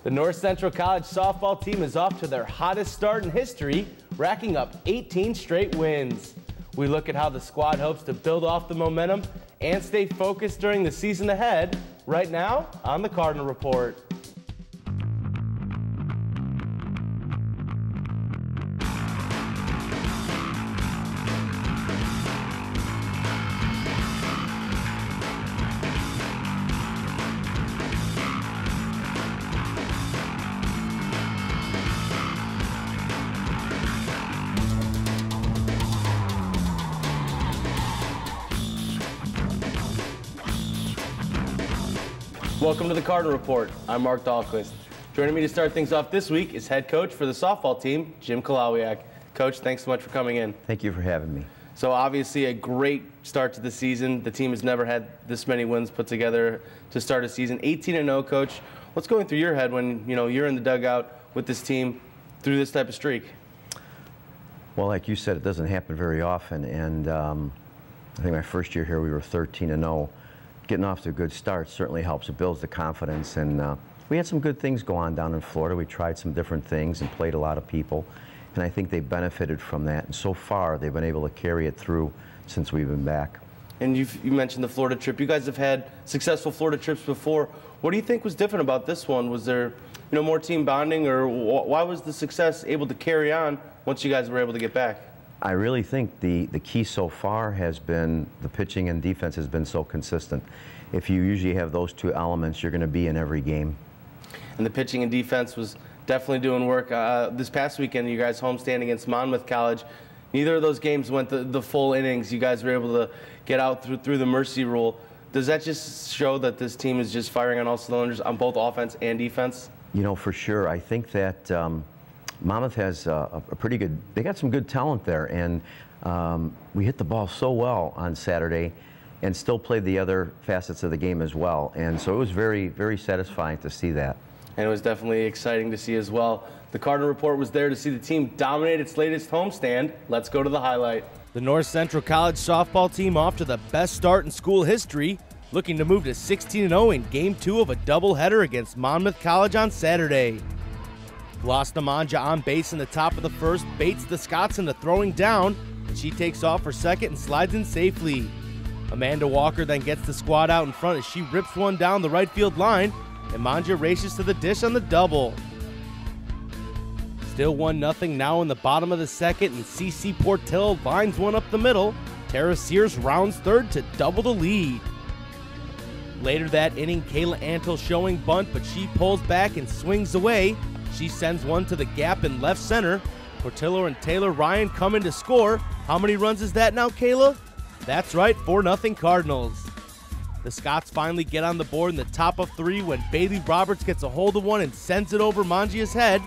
The North Central College softball team is off to their hottest start in history, racking up 18 straight wins. We look at how the squad hopes to build off the momentum and stay focused during the season ahead, right now on the Cardinal Report. Welcome to the Cardinal Report. I'm Marc Dahlquist. Joining me to start things off this week is head coach for the softball team, Jim Kulawiak. Coach, thanks so much for coming in. Thank you for having me. So obviously a great start to the season. The team has never had this many wins put together to start a season. 18-0, Coach. What's going through your head when you're in the dugout with this team through this type of streak? Well, like you said, it doesn't happen very often, and I think my first year here we were 13-0. Getting off to a good start certainly helps. It builds the confidence, and we had some good things go on down in Florida. We tried some different things and played a lot of people, and I think they benefited from that. And so far, they've been able to carry it through since we've been back. And you mentioned the Florida trip. You guys have had successful Florida trips before. What do you think was different about this one? Was there more team bonding, or why was the success able to carry on once you guys were able to get back? I really think the key so far has been the pitching and defense has been so consistent. If you usually have those two elements, you're going to be in every game. And the pitching and defense was definitely doing work. This past weekend, you guys homestand against Monmouth College. Neither of those games went the full innings. You guys were able to get out through the mercy rule. Does that just show that this team is just firing on all cylinders on both offense and defense? For sure. I think that Monmouth has a pretty good, they got some good talent there, and we hit the ball so well on Saturday and still played the other facets of the game as well. And so it was very, very satisfying to see that. And it was definitely exciting to see as well. The Cardinal Report was there to see the team dominate its latest homestand. Let's go to the highlight. The North Central College softball team off to the best start in school history, looking to move to 16-0 in Game 2 of a doubleheader against Monmouth College on Saturday. Glosta Manja on base in the top of the first, baits the Scots into throwing down, and she takes off for second and slides in safely. Amanda Walker then gets the squad out in front as she rips one down the right field line, and Manja races to the dish on the double. Still 1-0 now in the bottom of the second, and CC Portillo lines one up the middle. Tara Sears rounds third to double the lead. Later that inning, Kayla Antle showing bunt, but she pulls back and swings away. She sends one to the gap in left center. Portillo and Taylor Ryan come in to score. How many runs is that now, Kayla? That's right, 4-0 Cardinals. The Scots finally get on the board in the top of 3 when Bailey Roberts gets a hold of one and sends it over Mangia's head.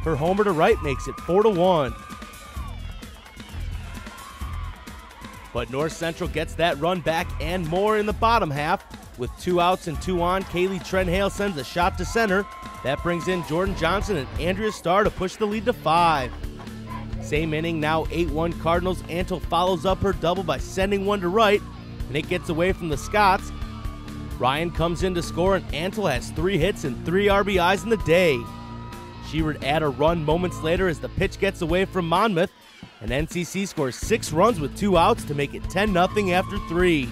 Her homer to right makes it 4-1. But North Central gets that run back and more in the bottom half. With 2 outs and 2 on, Kaylee Trenhale sends a shot to center. That brings in Jordan Johnson and Andrea Starr to push the lead to 5. Same inning, now 8-1 Cardinals. Antle follows up her double by sending one to right, and it gets away from the Scots. Ryan comes in to score, and Antle has 3 hits and 3 RBIs in the day. She would add a run moments later as the pitch gets away from Monmouth, and NCC scores 6 runs with 2 outs to make it 10-0 after 3.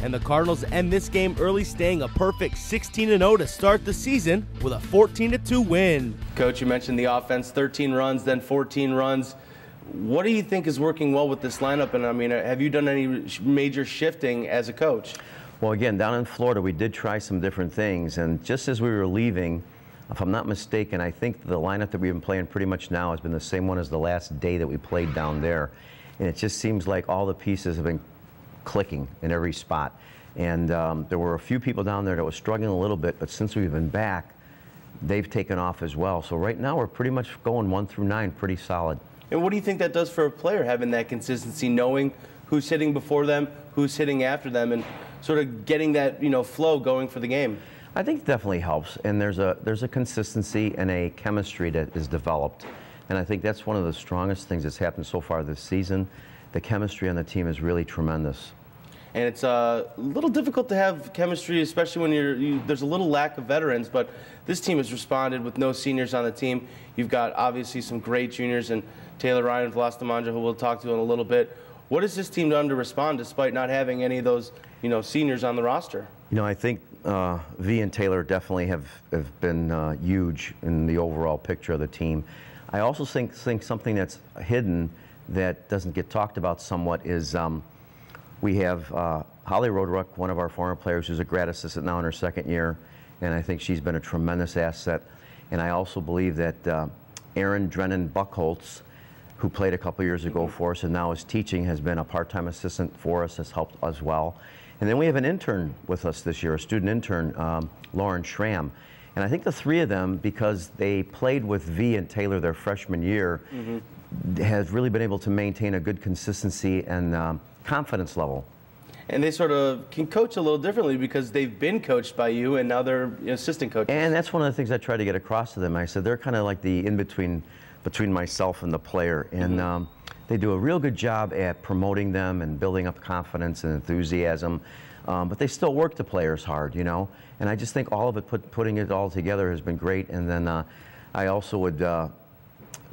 And the Cardinals end this game early, staying a perfect 16-0 to start the season with a 14-2 win. Coach, you mentioned the offense, 13 runs, then 14 runs. What do you think is working well with this lineup? And I mean, have you done any major shifting as a coach? Well, again, down in Florida, we did try some different things. And just as we were leaving, if I'm not mistaken, I think the lineup that we've been playing pretty much now has been the same one as the last day that we played down there. And it just seems like all the pieces have been clicking in every spot. And there were a few people down there that were struggling a little bit, but since we've been back, they've taken off as well. So right now we're pretty much going 1 through 9 pretty solid. And what do you think that does for a player, having that consistency, knowing who's hitting before them, who's hitting after them, and sort of getting that flow going for the game? I think it definitely helps, and there's a consistency and a chemistry that is developed. And I think that's one of the strongest things that's happened so far this season. The chemistry on the team is really tremendous. And it's a little difficult to have chemistry, especially when there's a little lack of veterans. But this team has responded with no seniors on the team. You've got obviously some great juniors and Taylor Ryan and Vlastimanja, who we'll talk to in a little bit. What has this team done to respond despite not having any of those, seniors on the roster? I think V and Taylor definitely have been huge in the overall picture of the team. I also think something that's hidden that doesn't get talked about somewhat is we have Holly Roderuck, one of our former players, who's a grad assistant now in her second year, and I think she's been a tremendous asset. And I also believe that Erin Drennan Buckholtz, who played a couple years ago for us and now is teaching, has been a part-time assistant for us, has helped as well. And then we have an intern with us this year, a student intern, Lauren Schramm. And I think the three of them, because they played with V and Taylor their freshman year, has really been able to maintain a good consistency and confidence level. And they sort of can coach a little differently because they've been coached by you and now they're assistant coaches. And that's one of the things I try to get across to them. I said they're kind of like the in-between between myself and the player. And they do a real good job at promoting them and building up confidence and enthusiasm. But they still work the players hard, And I just think all of it, putting it all together has been great. And then I also would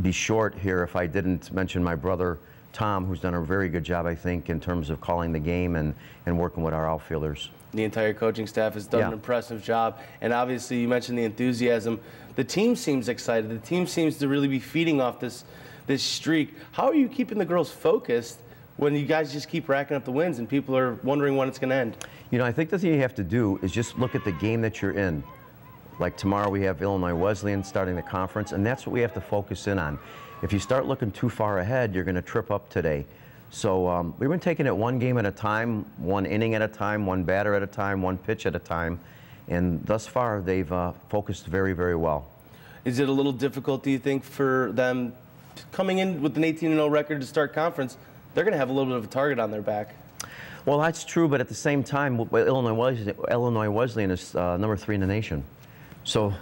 be short here if I didn't mention my brother, Tom, who's done a very good job, I think, in terms of calling the game and working with our outfielders. The entire coaching staff has done an impressive job. And obviously, you mentioned the enthusiasm. The team seems excited. The team seems to really be feeding off this streak. How are you keeping the girls focused when you guys just keep racking up the wins and people are wondering when it's going to end? I think the thing you have to do is just look at the game that you're in. Like tomorrow we have Illinois Wesleyan starting the conference, and that's what we have to focus in on. If you start looking too far ahead, you're going to trip up today. So we've been taking it one game at a time, one inning at a time, one batter at a time, one pitch at a time. And thus far, they've focused very, very well. Is it a little difficult, do you think, for them coming in with an 18-0 record to start conference? They're going to have a little bit of a target on their back. Well, that's true, but at the same time, Illinois Wesleyan is number 3 in the nation. So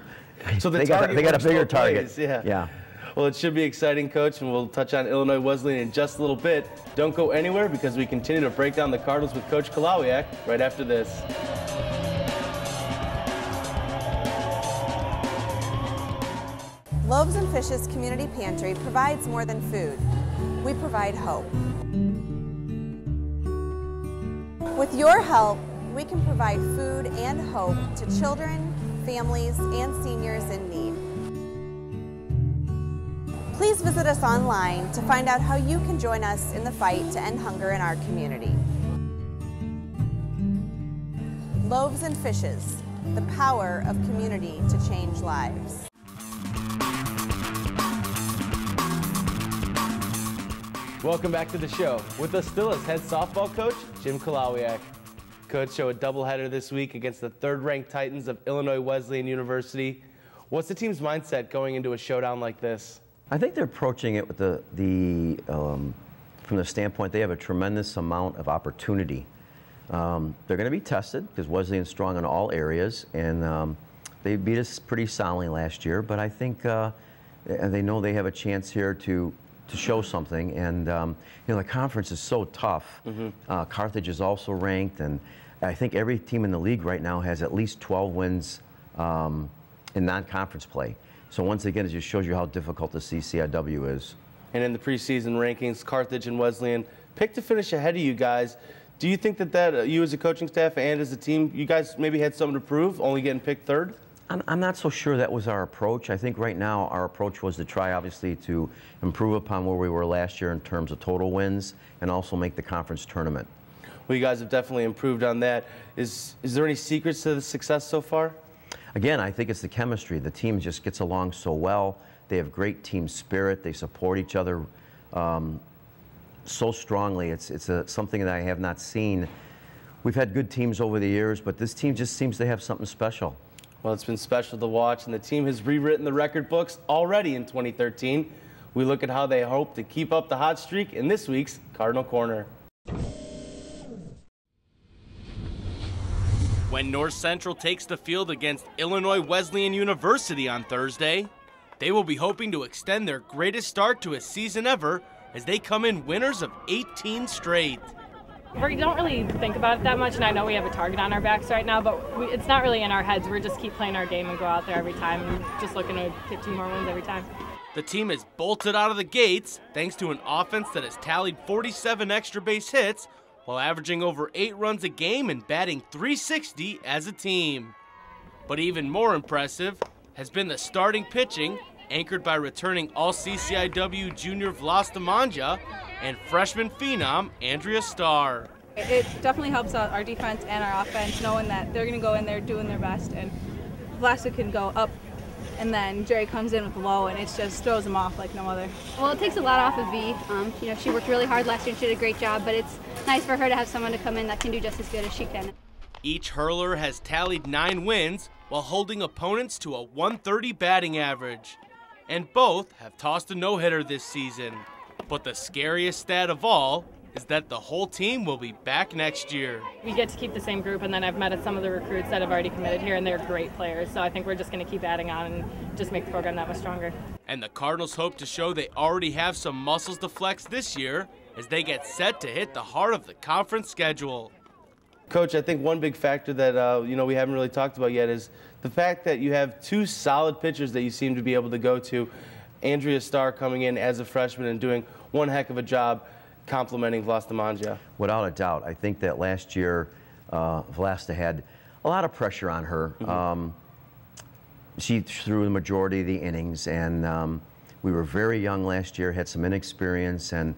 they got a bigger target. Yeah. Well, it should be exciting, Coach, and we'll touch on Illinois Wesleyan in just a little bit. Don't go anywhere because we continue to break down the Cardinals with Coach Kulawiak right after this. Loaves and Fishes Community Pantry provides more than food. We provide hope. With your help, we can provide food and hope to children, families, and seniors in need. Please visit us online to find out how you can join us in the fight to end hunger in our community. Loaves and Fishes, the power of community to change lives. Welcome back to the show. With us still is head softball coach, Jim Kulawiak. Coach, show a doubleheader this week against the third-ranked Titans of Illinois Wesleyan University. What's the team's mindset going into a showdown like this? I think they're approaching it with from the standpoint they have a tremendous amount of opportunity. They're going to be tested because Wesleyan's strong in all areas, and they beat us pretty soundly last year. But I think they know they have a chance here to show something. And the conference is so tough. Carthage is also ranked, and I think every team in the league right now has at least 12 wins in non-conference play. So once again, it just shows you how difficult the CCIW is. And in the preseason rankings, Carthage and Wesleyan picked to finish ahead of you guys. Do you think that you as a coaching staff and as a team, you guys maybe had something to prove, only getting picked third? I'm not so sure that was our approach. I think right now our approach was to try, obviously, to improve upon where we were last year in terms of total wins and also make the conference tournament. Well, you guys have definitely improved on that. Is there any secrets to the success so far? Again, I think it's the chemistry. The team just gets along so well. They have great team spirit. They support each other so strongly. It's something that I have not seen. We've had good teams over the years, but this team just seems to have something special. Well, it's been special to watch, and the team has rewritten the record books already in 2013. We look at how they hope to keep up the hot streak in this week's Cardinal Corner. When North Central takes the field against Illinois Wesleyan University on Thursday, they will be hoping to extend their greatest start to a season ever as they come in winners of 18 straight. We don't really think about it that much, and I know we have a target on our backs right now, but it's not really in our heads. We're just keep playing our game and go out there every time and just looking to get 2 more wins every time. The team has bolted out of the gates thanks to an offense that has tallied 47 extra base hits while averaging over 8 runs a game and batting .360 as a team. But even more impressive has been the starting pitching, anchored by returning All-CCIW junior Vlas Demanja and freshman phenom Andrea Starr. It definitely helps out our defense and our offense, knowing that they're going to go in there doing their best, and Vlasta can go up, and then Jerry comes in with low, and it just throws them off like no other. Well, it takes a lot off of V. You know, she worked really hard last year and she did a great job, but it's nice for her to have someone to come in that can do just as good as she can. Each hurler has tallied 9 wins while holding opponents to a .130 batting average. And both have tossed a no-hitter this season. But the scariest stat of all is that the whole team will be back next year. We get to keep the same group, and then I've met some of the recruits that have already committed here, and they're great players. So I think we're just going to keep adding on and just make the program that much stronger. And the Cardinals hope to show they already have some muscles to flex this year as they get set to hit the heart of the conference schedule. Coach, I think one big factor that we haven't really talked about yet is the fact that you have 2 solid pitchers that you seem to be able to go to. Andrea Starr coming in as a freshman and doing one heck of a job complimenting Vlas Demanja. Without a doubt. I think that last year Vlasta had a lot of pressure on her. Mm-hmm. She threw the majority of the innings, and we were very young last year, had some inexperience, and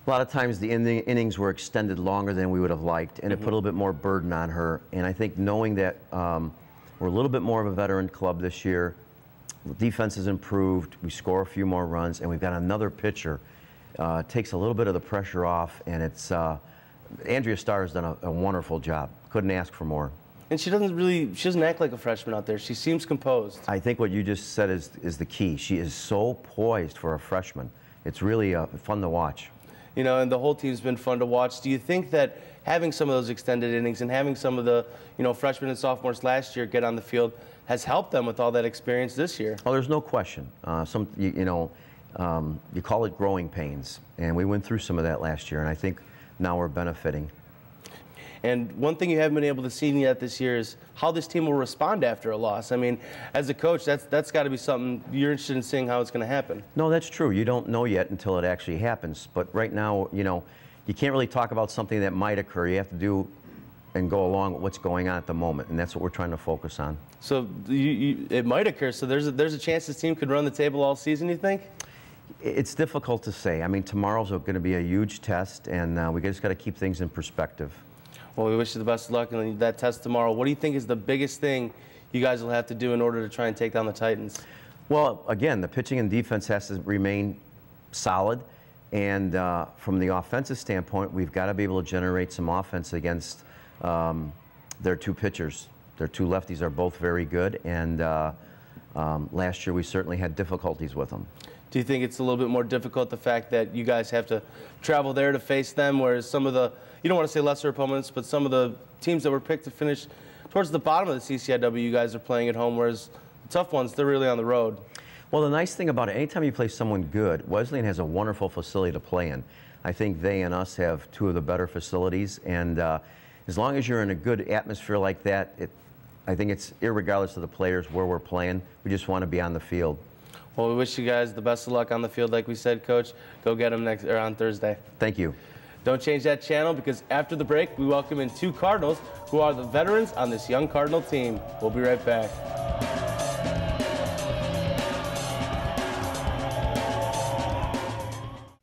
a lot of times the innings were extended longer than we would have liked, and it put a little bit more burden on her. And I think knowing that we're a little bit more of a veteran club this year, defense has improved, we score a few more runs, and we've got another pitcher, takes a little bit of the pressure off, and it's Andrea Starr has done a wonderful job. Couldn't ask for more. And she doesn't act like a freshman out there. She seems composed. I think what you just said is the key. She is so poised for a freshman. It's really fun to watch. You know, and the whole team's been fun to watch. Do you think that having some of those extended innings and having some of the, freshmen and sophomores last year get on the field has helped them with all that experience this year? Oh, there's no question. You call it growing pains, and we went through some of that last year, and I think now we're benefiting. And one thing you haven't been able to see yet this year is how this team will respond after a loss. I mean, as a coach, that's got to be something you're interested in seeing how it's going to happen. No, that's true. You don't know yet until it actually happens. But right now, you can't really talk about something that might occur. You have to do and go along with what's going on at the moment, and that's what we're trying to focus on. So it might occur. So there's a chance this team could run the table all season, you think? It's difficult to say. I mean, tomorrow's going to be a huge test, and we just got to keep things in perspective. Well, we wish you the best of luck in that test tomorrow. What do you think is the biggest thing you guys will have to do in order to try and take down the Titans? Well, again, the pitching and defense has to remain solid. And from the offensive standpoint, we've got to be able to generate some offense against their 2 pitchers. Their 2 lefties are both very good. And last year we certainly had difficulties with them. Do you think it's a little bit more difficult, the fact that you guys have to travel there to face them, whereas some of the, you don't want to say lesser opponents, but some of the teams that were picked to finish towards the bottom of the CCIW, you guys are playing at home, whereas the tough ones, they're really on the road? Well, the nice thing about it, anytime you play someone good, Wesleyan has a wonderful facility to play in. I think they and us have 2 of the better facilities, and as long as you're in a good atmosphere like that, I think it's irregardless of the players where we're playing. We just want to be on the field. Well, we wish you guys the best of luck on the field, like we said, Coach. Go get them on Thursday. Thank you. Don't change that channel, because after the break, we welcome in 2 Cardinals who are the veterans on this young Cardinal team. We'll be right back.